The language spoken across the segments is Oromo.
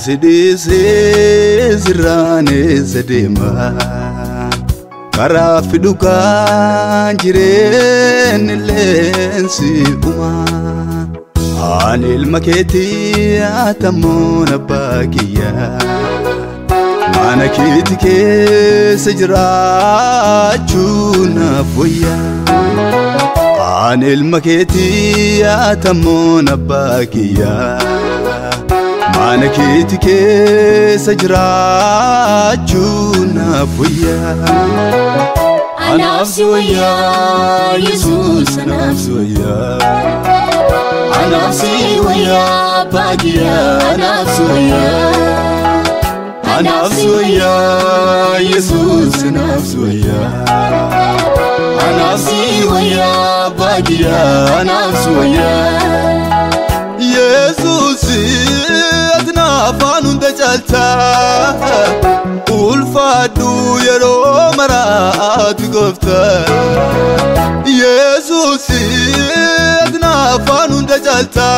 sidise zirane zedema karafiduka jiren lensi uma anil maketi atamona bagiya manakiti ke sejra chuna foya anil maketi atamona bagiya manakiti ke sejra chuna foya anafsuya Jesus anafsuya anafsuya bagiya anafsuya anafsuya Jesus anafsuya anafsuya bagiya anafsuya Jesus atnafanun dacalta ulfadu yero marat gofta Jesus atnafanun dacalta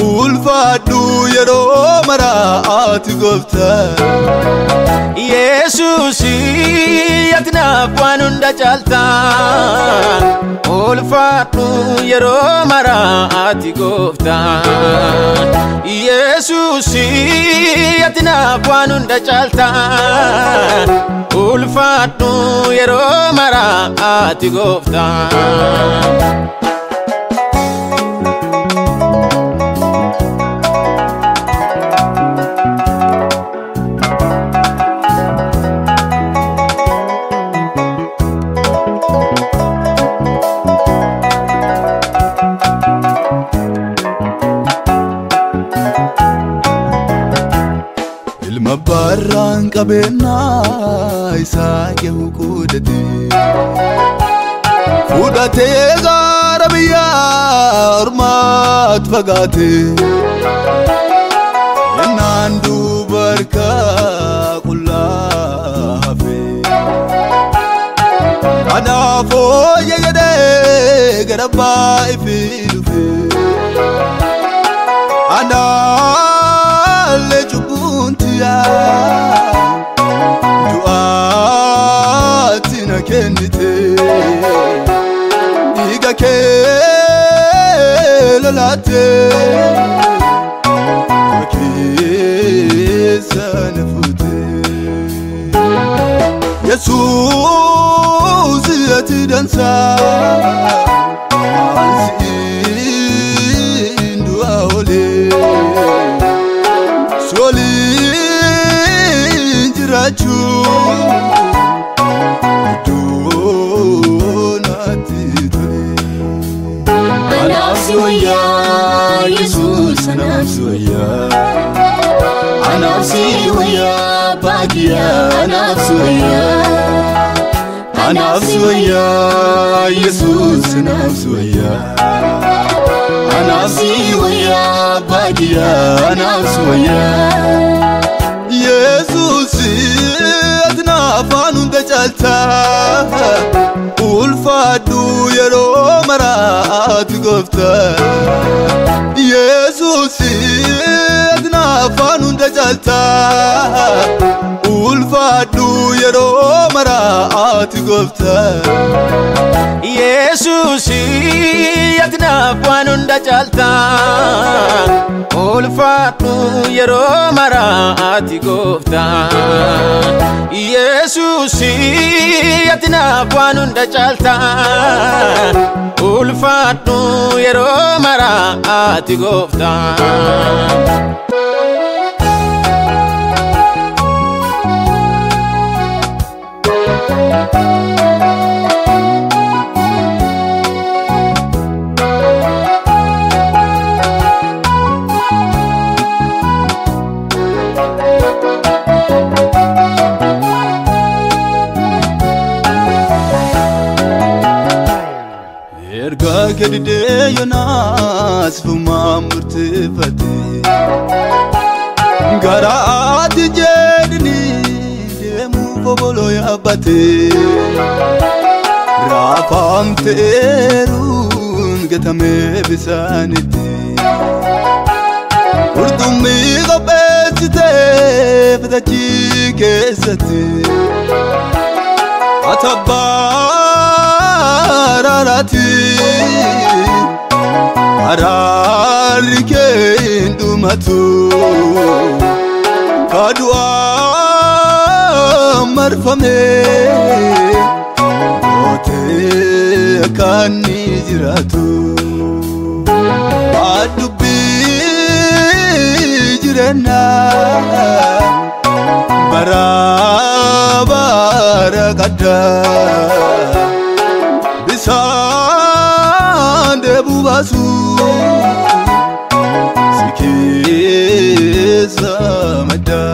ulfadu yero marat gofta Jesus atnafanun dacalta ulfadu yero marat gofta Jesus atnafanun dacalta ulfadu yero marat gofta Barran qabena isaake hukudati fudate garabiya ormat fagate yanandu barka kullafe anafo yede garaba ifilufe ana duatina kendite diga ke lalate sanafute Jesus yatidansa ansi duaole soli Rachu donati tole anafsuya Jesus anafsuya anafsuya bagiya anafsuya anafsuya Jesus anafsuya anafsuya bagiya anafsuya Jesus atnafanun dacalta ulfadu yero marat gofta Jesus atnafanun dacalta ulfadu yero marat gofta Jesus atnafanun dacalta ulfadu yero marat gofta Jesus atnafanun dacalta ulfadu yero marat gofta kedide yonas fuma murtifati garati jedni demu bobolo yabate rafam terun getame bisaniti urdumi fitachi keessatti atabbaararati araarri kee dhumatu kadu'aa marfame gootee kan ni jiraatu adubbii jireenyaa bara kaddaa bisaan deebuu baasu si keessa maddaa.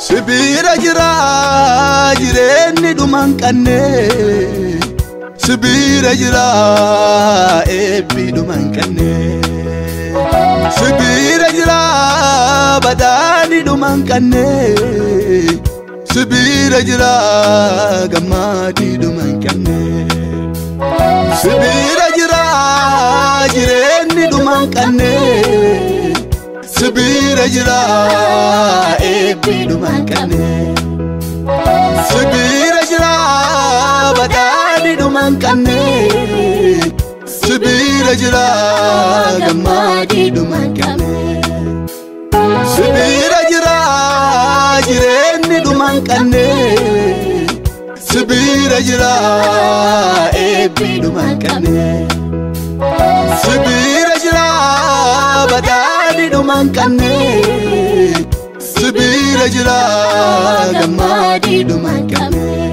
Sibira jira jireenni dhumaan qanne Sibira jira eebbi dhumaan qanne Sibira jira badaani dhumaan qanne Sibira jira gammaadi dhumaan qanne Sibira jira jireenni dhumaan qanne Sibira jira eebbi dhumaan qanne Sibira jira badaani dhumaan qanne Sibira jira gammaadi dhumaan qanne Sibira jira jireenni dhumaan qanne Sibira jira eebbi dhumaan qanne Sibira jira badaani dhumaan qanne Sibira jira gammaadi dhumaan qanne